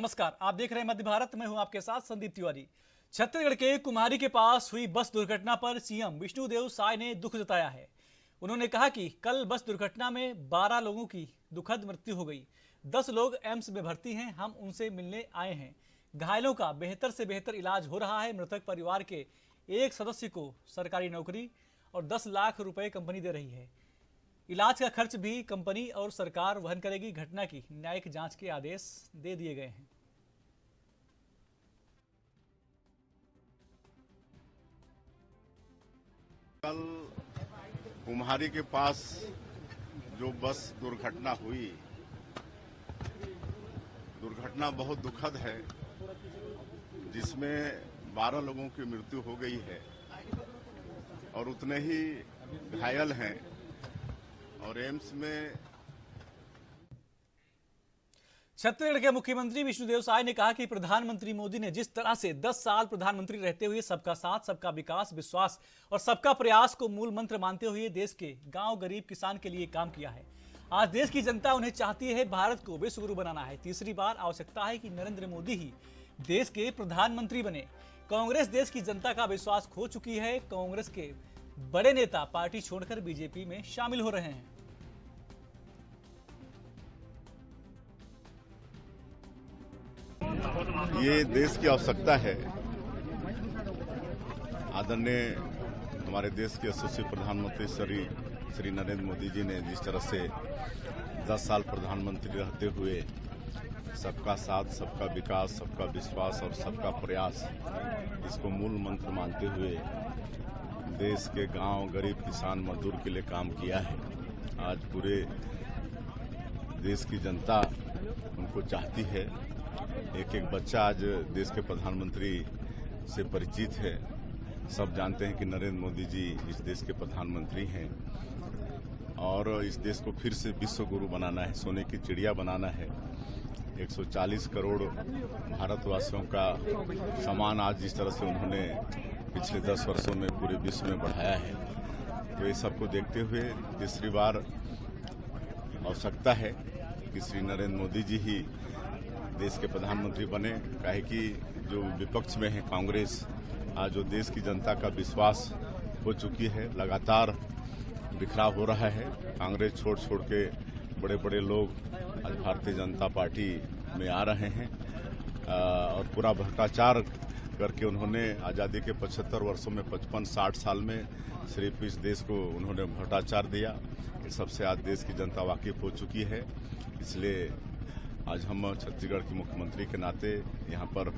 नमस्कार, आप देख रहे हैं मध्य भारत। मैं हूं आपके साथ संदीप तिवारी। छत्तीसगढ़ के कुम्हारी के पास हुई बस दुर्घटना पर सीएम विष्णुदेव साय ने दुख जताया है। उन्होंने कहा कि कल बस दुर्घटना में 12 लोगों की दुखद मृत्यु हो गई। 10 लोग एम्स में भर्ती हैं। हम उनसे मिलने आए हैं। घायलों का बेहतर से बेहतर इलाज हो रहा है। मृतक परिवार के एक सदस्य को सरकारी नौकरी और 10 लाख रुपए कंपनी दे रही है। इलाज का खर्च भी कंपनी और सरकार वहन करेगी। घटना की न्यायिक जांच के आदेश दे दिए गए हैं। कल कुम्हारी के पास जो बस दुर्घटना हुई, दुर्घटना बहुत दुखद है, जिसमें 12 लोगों की मृत्यु हो गई है और उतने ही घायल हैं और एम्स में। छत्तीसगढ़ के मुख्यमंत्री विष्णुदेव साय ने कहा कि प्रधानमंत्री मोदी ने जिस तरह से 10 साल प्रधानमंत्री रहते हुए सबका साथ, सबका विकास, विश्वास और सबका प्रयास को मूल मंत्र मानते हुए देश के गांव, गरीब, किसान के लिए काम किया है। आज देश की जनता उन्हें चाहती है। भारत को विश्व गुरु बनाना है। तीसरी बार आवश्यकता है कि नरेंद्र मोदी ही देश के प्रधानमंत्री बने। कांग्रेस देश की जनता का विश्वास खो चुकी है। कांग्रेस के बड़े नेता पार्टी छोड़कर बीजेपी में शामिल हो रहे हैं। ये देश की आवश्यकता है। आदरणीय हमारे देश के यशस्वी प्रधानमंत्री श्री नरेंद्र मोदी जी ने जिस तरह से 10 साल प्रधानमंत्री रहते हुए सबका साथ, सबका विकास, सबका विश्वास और सबका प्रयास, इसको मूल मंत्र मानते हुए देश के गांव, गरीब, किसान, मजदूर के लिए काम किया है। आज पूरे देश की जनता उनको चाहती है। एक एक बच्चा आज देश के प्रधानमंत्री से परिचित है। सब जानते हैं कि नरेंद्र मोदी जी इस देश के प्रधानमंत्री हैं और इस देश को फिर से विश्व गुरु बनाना है, सोने की चिड़िया बनाना है। 140 करोड़ भारतवासियों का सम्मान आज जिस तरह से उन्होंने पिछले 10 वर्षों में पूरे विश्व में बढ़ाया है, तो ये सबको देखते हुए तीसरी बार आवश्यकता है कि श्री नरेंद्र मोदी जी ही देश के प्रधानमंत्री बने। काहे कि जो विपक्ष में है कांग्रेस, आज जो देश की जनता का विश्वास हो चुकी है, लगातार बिखराव हो रहा है। कांग्रेस छोड़ के बड़े बड़े लोग आज भारतीय जनता पार्टी में आ रहे हैं और पूरा भ्रष्टाचार करके उन्होंने आज़ादी के 75 वर्षों में 55-60 साल में सिर्फ इस देश को उन्होंने भ्रष्टाचार दिया। ये सबसे आज देश की जनता वाकिफ हो चुकी है। इसलिए आज हम छत्तीसगढ़ के मुख्यमंत्री के नाते यहाँ पर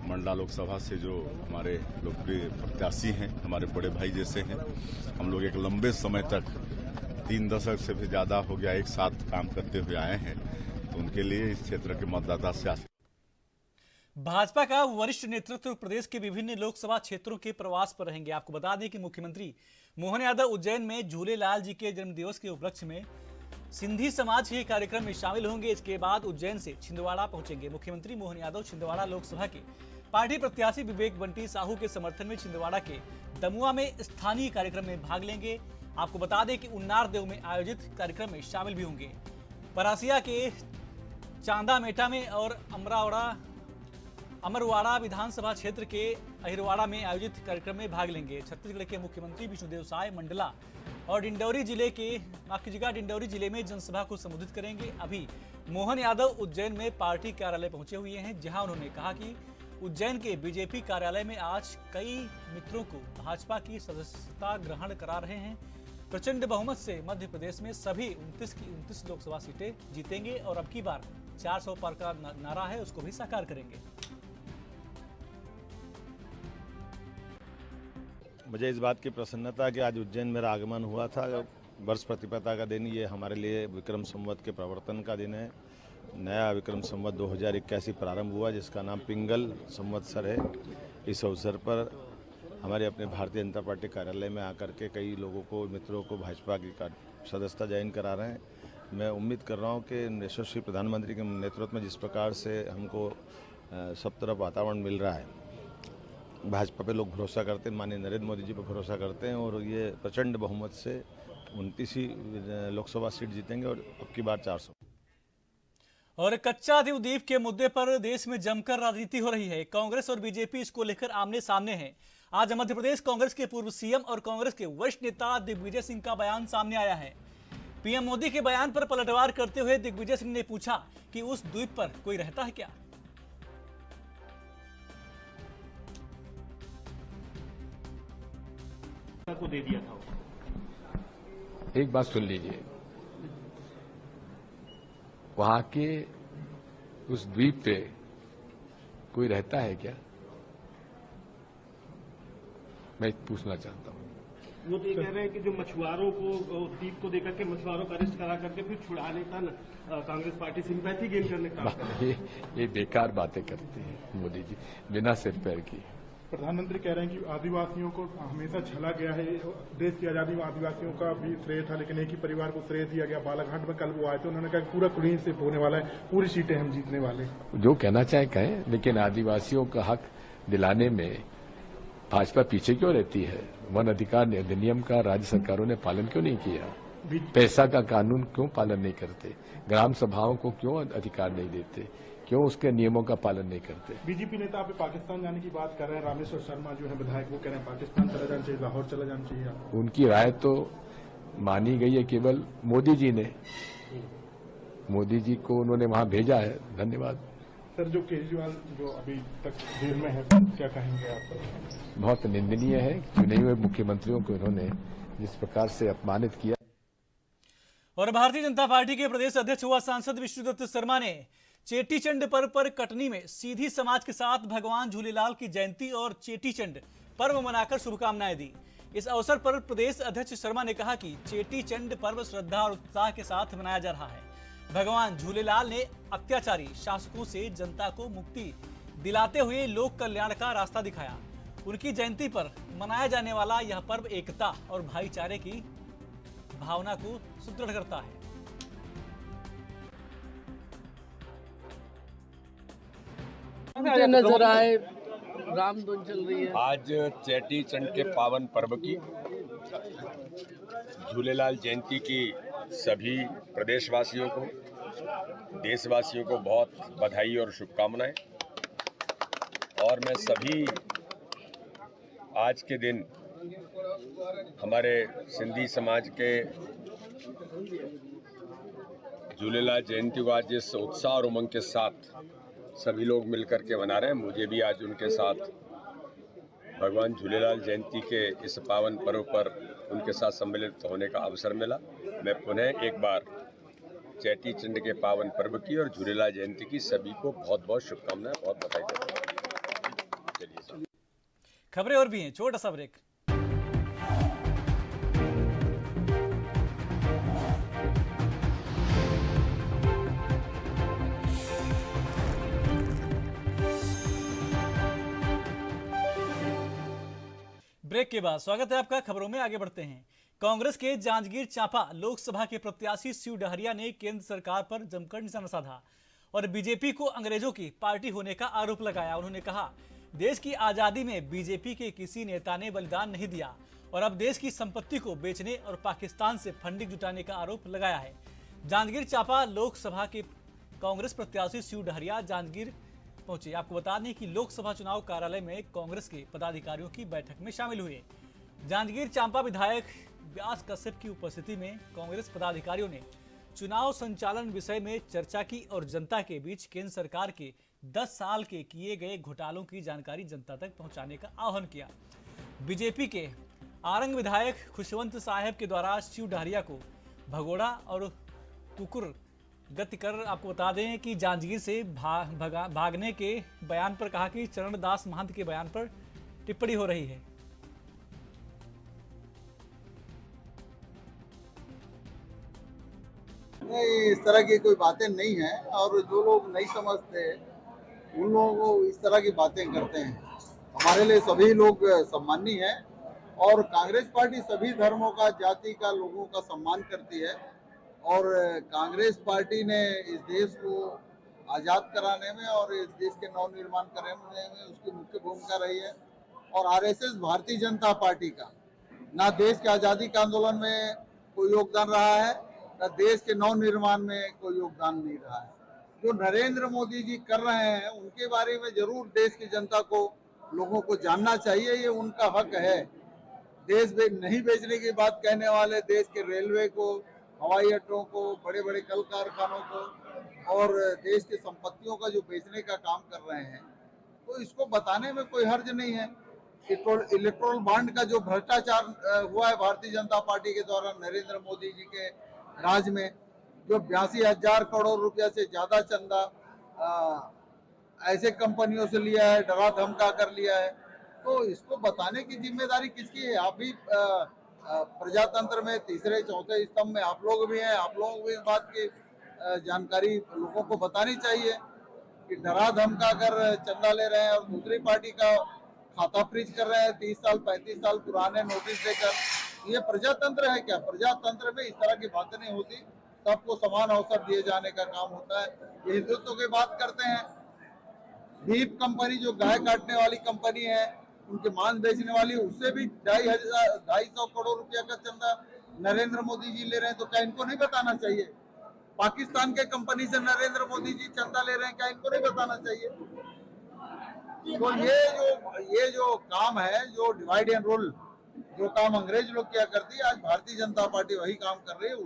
मंडला लोकसभा से जो हमारे लोकप्रिय प्रत्याशी हैं, हमारे बड़े भाई जैसे हैं, हम लोग एक लंबे समय तक 3 दशक से भी ज्यादा हो गया एक साथ काम करते हुए आए हैं, तो उनके लिए इस क्षेत्र के मतदाता से भाजपा का वरिष्ठ नेतृत्व प्रदेश के विभिन्न लोकसभा क्षेत्रों के प्रवास पर रहेंगे। आपको बता दें कि मुख्यमंत्री मोहन यादव उज्जैन में झूलेलाल जी के जन्मदिवस के उपलक्ष्य में सिंधी समाज के कार्यक्रम में शामिल होंगे। इसके बाद उज्जैन से छिंदवाड़ा पहुंचेंगे। मुख्यमंत्री मोहन यादव छिंदवाड़ा लोकसभा के पार्टी प्रत्याशी विवेक बंटी साहू के समर्थन में छिंदवाड़ा के दमुआ में स्थानीय कार्यक्रम में भाग लेंगे। आपको बता दें कि उन्नार देव में आयोजित कार्यक्रम में शामिल भी होंगे। परासिया के चांदा मेटा में और अमरवाड़ा विधानसभा क्षेत्र के अहिरवाड़ा में आयोजित कार्यक्रम में भाग लेंगे। छत्तीसगढ़ के मुख्यमंत्री विष्णुदेव साय मंडला और डिंडौरी जिले में जनसभा को संबोधित करेंगे। अभी मोहन यादव उज्जैन में पार्टी कार्यालय पहुंचे हुए हैं, जहां उन्होंने कहा कि उज्जैन के बीजेपी कार्यालय में आज कई मित्रों को भाजपा की सदस्यता ग्रहण करा रहे हैं। प्रचंड बहुमत से मध्य प्रदेश में सभी 29 की 29 लोकसभा सीटें जीतेंगे और अब की बार 400 पार का नारा है, उसको भी साकार करेंगे। मुझे इस बात की प्रसन्नता कि आज उज्जैन मेरा आगमन हुआ था। वर्ष प्रतिपदा का दिन, ये हमारे लिए विक्रम संवत के प्रवर्तन का दिन है। नया विक्रम संवत 2081 प्रारंभ हुआ, जिसका नाम पिंगल संवत्सर है। इस अवसर पर हमारे अपने भारतीय जनता पार्टी कार्यालय में आकर के कई लोगों को, मित्रों को भाजपा की सदस्यता ज्वाइन करा रहे हैं। मैं उम्मीद कर रहा हूँ कि यशस्वी प्रधानमंत्री के नेतृत्व में जिस प्रकार से हमको सब तरफ वातावरण मिल रहा है, भाजपा पे लोग भरोसा करते हैं, माननीय नरेंद्र मोदी जी पे भरोसा करते हैं और ये प्रचंड बहुमत से 29 ही लोकसभा सीट जीतेंगे और अब की बार 400। और कच्चा द्वीप के मुद्दे पर देश में जमकर राजनीति हो रही है। कांग्रेस और बीजेपी इसको लेकर आमने सामने हैं। आज मध्य प्रदेश कांग्रेस के पूर्व सीएम और कांग्रेस के वरिष्ठ नेता दिग्विजय सिंह का बयान सामने आया है। पीएम मोदी के बयान पर पलटवार करते हुए दिग्विजय सिंह ने पूछा कि उस द्वीप पर कोई रहता है क्या। को दे दिया था। एक बात सुन लीजिए, वहां के उस द्वीप पे कोई रहता है क्या, मैं पूछना चाहता हूं। वो तो ये कह रहे हैं कि जो मछुआरों को द्वीप को देकर के मछुआरों का अरेस्ट करा करके फिर छुड़ाने का कांग्रेस पार्टी सिंपैथी गेन करने का ये बेकार बातें करते हैं मोदी जी, बिना सिर पैर की। प्रधानमंत्री कह रहे हैं कि आदिवासियों को हमेशा छला गया है, देश की आजादी में आदिवासियों का भी श्रेय था, लेकिन एक ही परिवार को श्रेय दिया गया। बालाघाट में कल वो आए थे, उन्होंने कहा पूरा क्लीन स्वीप होने वाला है, पूरी सीटें हम जीतने वाले। जो कहना चाहे कहें, लेकिन आदिवासियों का हक दिलाने में भाजपा पीछे क्यों रहती है? वन अधिकार अधिनियम का राज्य सरकारों ने पालन क्यों नहीं किया? पैसा का कानून क्यों पालन नहीं करते? ग्राम सभाओं को क्यों अधिकार नहीं देते? क्यों उसके नियमों का पालन नहीं करते? बीजेपी नेता आप पाकिस्तान जाने की बात कर रहे हैं। रामेश्वर शर्मा जो है विधायक, वो कह रहे हैं पाकिस्तान चला जाना चाहिए, लाहौर चला जाना चाहिए। उनकी राय तो मानी गई है केवल मोदी जी ने। मोदी जी को उन्होंने वहां भेजा है, धन्यवाद। सर, जो केजरीवाल जो अभी तक जेल में है, क्या कहेंगे आप? बहुत निंदनीय है, चुने हुए मुख्यमंत्रियों को उन्होंने जिस प्रकार से अपमानित किया। और भारतीय जनता पार्टी के प्रदेश अध्यक्ष हुआ सांसद विष्णुदत्त शर्मा ने चेटीचंड पर्व पर कटनी में सीधी समाज के साथ भगवान झूलेलाल की जयंती और चेटीचंड पर्व मनाकर शुभकामनाएं दी। इस अवसर पर प्रदेश अध्यक्ष शर्मा ने कहा कि चेटीचंड पर्व श्रद्धा और उत्साह के साथ मनाया जा रहा है। भगवान झूलेलाल ने अत्याचारी शासकों से जनता को मुक्ति दिलाते हुए लोक कल्याण का रास्ता दिखाया। उनकी जयंती पर मनाया जाने वाला यह पर्व एकता और भाईचारे की भावना को सुदृढ़ करता है। नजर आए रामधुन चल रही है। आज चेटी चंड के पावन पर्व की, झूलेलाल जयंती की सभी प्रदेशवासियों को, देशवासियों को बहुत बधाई और शुभकामनाएं। और मैं सभी आज के दिन हमारे सिंधी समाज के झूलेलाल जयंती को आज जिस उत्साह और उमंग के साथ सभी लोग मिलकर के मना रहे हैं, मुझे भी आज उनके साथ भगवान झूलेलाल जयंती के इस पावन पर्व पर उनके साथ सम्मिलित होने का अवसर मिला। मैं पुनः एक बार चेटी चंड के पावन पर्व की और झूलेलाल जयंती की सभी को बहुत बहुत शुभकामनाएं, बहुत बधाई देता हूं। खबरें और भी हैं, छोटा सा ब्रेक। ब्रेक के बाद स्वागत है आपका। खबरों में आगे बढ़ते हैं। कांग्रेस के जांजगीर चांपा लोकसभा के प्रत्याशी शिव डहरिया ने केंद्र सरकार पर जमकर निशाना साधा और बीजेपी को अंग्रेजों की पार्टी होने का आरोप लगाया। उन्होंने कहा, देश की आजादी में बीजेपी के किसी नेता ने बलिदान नहीं दिया और अब देश की संपत्ति को बेचने और पाकिस्तान से फंडिंग जुटाने का आरोप लगाया है। जांजगीर चांपा लोकसभा के कांग्रेस प्रत्याशी शिव डहरिया जांजगीर पहुंचे। आपको बता दें कि लोकसभा चुनाव कार्यालय में कांग्रेस के पदाधिकारियों की बैठक में शामिल हुए। जांजगीर चांपा विधायक व्यास कश्यप की उपस्थिति में कांग्रेस पदाधिकारियों ने चुनाव संचालन विषय में चर्चा की और जनता के बीच केंद्र सरकार के 10 साल के किए गए घोटालों की जानकारी जनता तक पहुंचाने का आह्वान किया। बीजेपी के आरंग विधायक खुशवंत साहब के द्वारा शिव डहरिया को भगोड़ा और कुकुर गति कर आपको बता दें कि जांजगीर से भागने के बयान पर कहा कि चरणदास महंत के बयान पर टिप्पणी हो रही है। नहीं, इस तरह की कोई बातें नहीं है और जो लोग नहीं समझते उन लोगों को इस तरह की बातें करते हैं। हमारे लिए सभी लोग सम्मानीय हैं और कांग्रेस पार्टी सभी धर्मों का, जाति का, लोगों का सम्मान करती है और कांग्रेस पार्टी ने इस देश को आज़ाद कराने में और इस देश के नव निर्माण करने में उसकी मुख्य भूमिका रही है। और आरएसएस भारतीय जनता पार्टी का ना देश के आज़ादी के आंदोलन में कोई योगदान रहा है, ना देश के नव निर्माण में कोई योगदान नहीं रहा है। जो नरेंद्र मोदी जी कर रहे हैं उनके बारे में जरूर देश की जनता को, लोगों को जानना चाहिए। ये उनका हक है। देश नहीं बेचने की बात कहने वाले देश के रेलवे को, हवाई अड्डों को, बड़े बड़े कल कारखानों को और देश की संपत्तियों का जो बेचने का काम कर रहे हैं, तो इसको बताने में कोई हर्ज नहीं है। इलेक्ट्रोल बॉन्ड का जो भ्रष्टाचार हुआ है भारतीय जनता पार्टी के द्वारा नरेंद्र मोदी जी के राज में, जो 82,000 करोड़ रुपया से ज्यादा चंदा ऐसे कंपनियों से लिया है, डरा धमका कर लिया है, तो इसको बताने की जिम्मेदारी किसकी है? आप भी प्रजातंत्र में तीसरे चौथे स्तंभ में आप लोग भी हैं। आप लोगों को इस बात की जानकारी लोगों को बतानी चाहिए कि डरा धमका कर चंदा ले रहे हैं और दूसरी पार्टी का खाता फ्रीज कर रहे हैं 30 साल 35 साल पुराने नोटिस देकर। ये प्रजातंत्र है क्या? प्रजातंत्र में इस तरह की बातें नहीं होती। सबको समान अवसर दिए जाने का काम होता है। ये हिंदुत्व की बात करते हैं। बीफ कंपनी जो गाय काटने वाली कंपनी है, उनके मांस बेचने वाली, उससे भी 250 करोड़ रुपया का चंदा नरेंद्र मोदी जी ले रहे हैं। तो क्या इनको नहीं बताना चाहिए? पाकिस्तान के कंपनी से नरेंद्र मोदी जी चंदा ले रहे हैं, क्या इनको नहीं बताना चाहिए? तो ये जो काम है, जो डिवाइड एंड रूल, जो काम अंग्रेज लोग किया करती है, आज भारतीय जनता पार्टी वही काम कर रही है।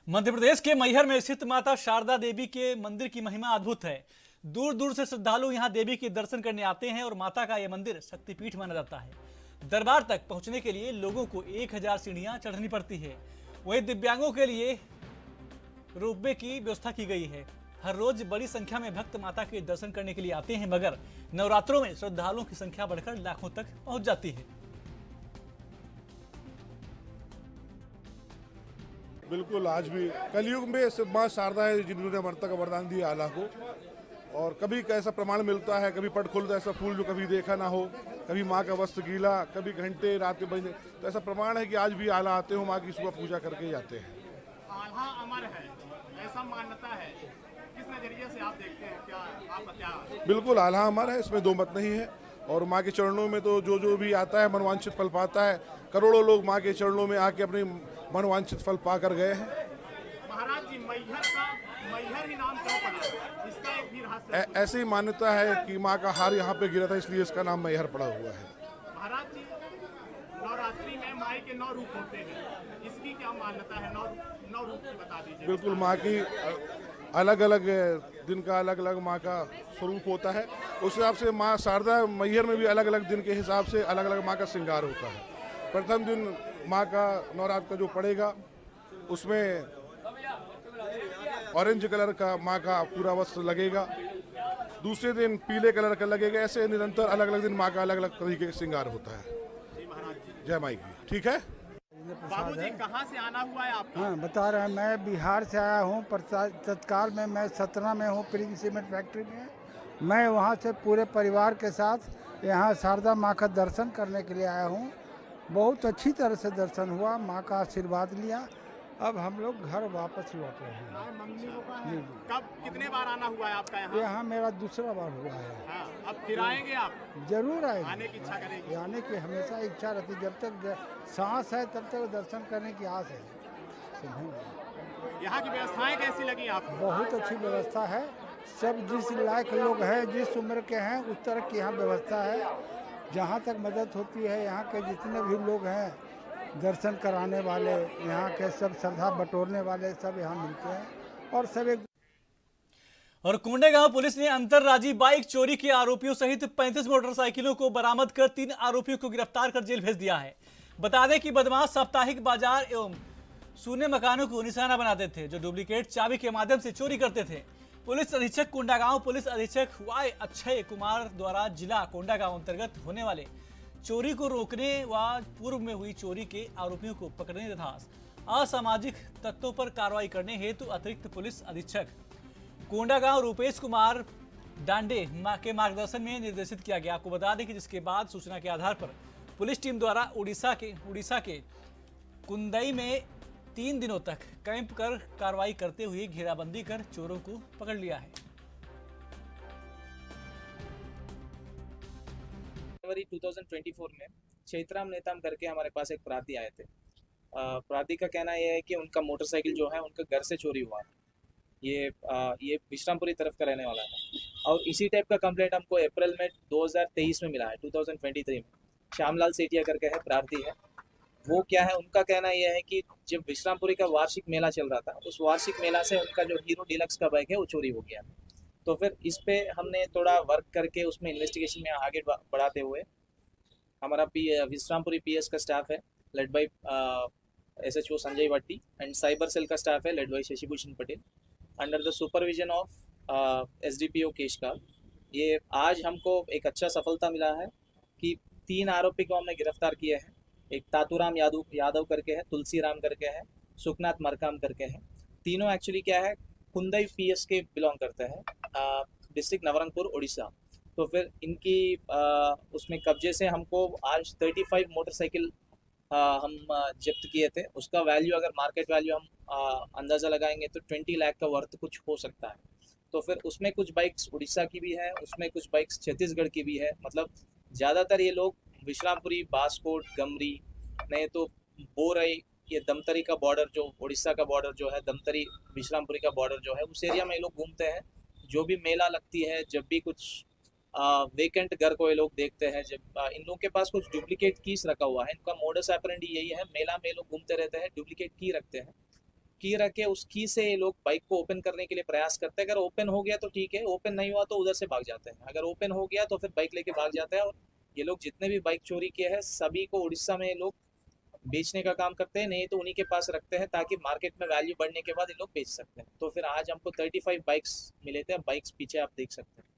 मध्य प्रदेश के मैहर में स्थित माता शारदा देवी के मंदिर की महिमा अद्भुत है। दूर दूर से श्रद्धालु यहां देवी के दर्शन करने आते हैं और माता का यह मंदिर शक्तिपीठ माना जाता है। दरबार तक पहुंचने के लिए लोगों को 1000 सीढ़ियां चढ़नी पड़ती है। वहीं दिव्यांगों के लिए रोपवे की व्यवस्था की गई है। हर रोज बड़ी संख्या में भक्त माता के दर्शन करने के लिए आते हैं, मगर नवरात्रों में श्रद्धालुओं की संख्या बढ़कर लाखों तक पहुंच जाती है। बिल्कुल, आज भी कलयुग में माँ शारदा है जिन्होंने अमरता का वरदान दिया आला को। और कभी ऐसा प्रमाण मिलता है, कभी पट खुलता है ऐसा फूल जो कभी देखा ना हो, कभी माँ का वस्त्र गीला, कभी घंटे रात बजने। तो ऐसा प्रमाण है कि आज भी आला आते हो, माँ की सुबह पूजा करके जाते हैं। आल्हा अमर है, ऐसा मान्यता है। किस नजरिए से आप देखते हैं? क्या आपका क्या? बिल्कुल, आल्हा अमर है, इसमें दो मत नहीं है। और माँ के चरणों में तो जो भी आता है मनवांछित फल पाता है। करोड़ों लोग माँ के चरणों में आके अपने मनवांछित फल पा कर गए हैं। महाराज जी, मैहर ही नाम क्यों पड़ा? इसका एक भी रहस्य। ऐसी ही मान्यता है कि माँ का हार यहाँ पे गिरा था, इसलिए इसका नाम मैहर पड़ा हुआ है। महाराज जी, नवरात्रि में माई के 9 रूप होते हैं, इसकी क्या मान्यता है? 9 रूप बता दीजिए। बिल्कुल, माँ की अलग अलग दिन का अलग अलग माँ का स्वरूप होता है। उस हिसाब से माँ शारदा मैहर में भी अलग अलग दिन के हिसाब से अलग अलग माँ का श्रृंगार होता है। प्रथम दिन माँ का नवरात्र का जो पड़ेगा उसमें ऑरेंज कलर का माँ का पूरा वस्त्र लगेगा। दूसरे दिन पीले कलर का लगेगा। ऐसे निरंतर अलग अलग दिन माँ का अलग अलग तरीके का श्रृंगार होता है। जय माई की। ठीक है बाबूजी, कहाँ से आना हुआ है आपका? हाँ, बता रहे हैं। मैं बिहार से आया हूँ। तत्काल में मैं सतना में हूँ, प्रिंग सीमेंट फैक्ट्री में। मैं वहाँ से पूरे परिवार के साथ यहाँ शारदा माँ का दर्शन करने के लिए आया हूँ। बहुत अच्छी तरह से दर्शन हुआ, माँ का आशीर्वाद लिया। अब हम लोग घर वापस लौट रहे हैं। कब कितने बार आना हुआ है आपका यहाँ? यहाँ मेरा दूसरा बार हुआ है। हाँ, अब फिर आएंगे आप? जरूर आएंगे। आने की इच्छा करेंगे? आने की हमेशा इच्छा रहती। जब तक सांस है तब तक दर्शन करने की आस है। यहाँ की व्यवस्थाएं कैसी लगी आपको? बहुत अच्छी व्यवस्था है। सब जिस लायक लोग हैं, जिस उम्र के हैं, उस तरह की यहाँ व्यवस्था है। जहाँ तक मदद होती है, यहाँ के जितने भी लोग हैं दर्शन कराने वाले, यहाँ के सब श्रद्धा बटोरने वाले सब यहाँ मिलते हैं। और सब एक और कोंडागांव पुलिस ने अंतरराज्यीय बाइक चोरी के आरोपियों सहित 35 मोटरसाइकिलों को बरामद कर 3 आरोपियों को गिरफ्तार कर जेल भेज दिया है। बता दें कि बदमाश साप्ताहिक बाजार एवं सूने मकानों को निशाना बनाते थे, जो डुप्लीकेट चाबी के माध्यम से चोरी करते थे। पुलिस अधीक्षक कोंडागांव पुलिस अधीक्षक वाई अक्षय कुमार द्वारा जिला कोंडागांव अंतर्गत होने वाले चोरी को रोकने व पूर्व में हुई चोरी के आरोपियों को पकड़ने तथा असामाजिक तत्वों पर कार्रवाई करने हेतु अतिरिक्त पुलिस अधीक्षक कोंडागांव रूपेश कुमार डांडे के मार्गदर्शन में निर्देशित किया गया। आपको बता दें कि जिसके बाद सूचना के आधार पर पुलिस टीम द्वारा उड़ीसा के कुंदई में 3 दिनों तक कैंप कर कार्रवाई करते हुए घेराबंदी कर चोरों को पकड़ लिया है। जनवरी 2024 में चैत्राम नेताम करके हमारे पास एक अपराधी आए थे। अपराधी का कहना यह है कि उनका मोटरसाइकिल जो है उनके घर से चोरी हुआ। ये विश्रामपुरी तरफ का रहने वाला है। और इसी टाइप का कंप्लेंट हमको अप्रैल में 2023 में मिला है, 2023 में। श्यामलाल सेठिया करके है, प्रार्थी है। वो क्या है, उनका कहना यह है कि जब विश्रामपुरी का वार्षिक मेला चल रहा था, उस वार्षिक मेला से उनका जो हीरो डीलक्स का बाइक है वो चोरी हो गया। तो फिर इस पे हमने थोड़ा वर्क करके उसमें इन्वेस्टिगेशन में आगे बढ़ाते हुए हमारा विश्रामपुरी पीएस का स्टाफ है लेड बाई SHO संजय वाटी, एंड साइबर सेल का स्टाफ है led by Shashibhushan Patel, under the supervision of SDPO Keshkal. ये आज हमको एक अच्छा सफलता मिला है कि 3 आरोपी को हमने गिरफ्तार किए हैं। एक तातूराम यादव करके है, तुलसी राम करके है, सुखनाथ मरकाम करके है। तीनों एक्चुअली क्या है, कुंदई PS के बिलोंग करते हैं, डिस्ट्रिक्ट नवरंगपुर उड़ीसा। तो फिर इनकी उसमें कब्जे से हमको आज 35 मोटरसाइकिल हम जब्त किए थे। उसका वैल्यू अगर मार्केट वैल्यू हम अंदाज़ा लगाएंगे तो 20 लाख का वर्थ कुछ हो सकता है। तो फिर उसमें कुछ बाइक्स उड़ीसा की भी है, उसमें कुछ बाइक्स छत्तीसगढ़ की भी है। मतलब ज़्यादातर ये लोग विश्रामपुरी, बासकोट, गमरी, नहीं तो बोरई, ये दमतरी का बॉर्डर, जो उड़ीसा का बॉर्डर जो है, दमतरी विश्रामपुरी का बॉर्डर जो है, उस एरिया में ये लोग घूमते हैं। जो भी मेला लगती है, जब भी कुछ वेकेंट घर को ये लोग देखते हैं, जब इन लोगों के पास कुछ डुप्लीकेट कीज रखा हुआ है। इनका मोडस ऑपरेंडी यही है, मेला में लोग घूमते रहते हैं, डुप्लीकेट की रखते हैं। की रख के उस की से ये लोग बाइक को ओपन करने के लिए प्रयास करते हैं। अगर ओपन हो गया तो ठीक है, ओपन नहीं हुआ तो उधर से भाग जाते हैं। अगर ओपन हो गया तो फिर बाइक लेके भाग जाते हैं। और ये लोग जितने भी बाइक चोरी किए हैं, सभी को उड़ीसा में ये लोग बेचने का काम करते हैं, नहीं तो उन्हीं के पास रखते हैं ताकि मार्केट में वैल्यू बढ़ने के बाद ये लोग बेच सकते हैं। तो फिर आज हमको 35 बाइक्स मिले थे। बाइक्स पीछे आप देख सकते हैं।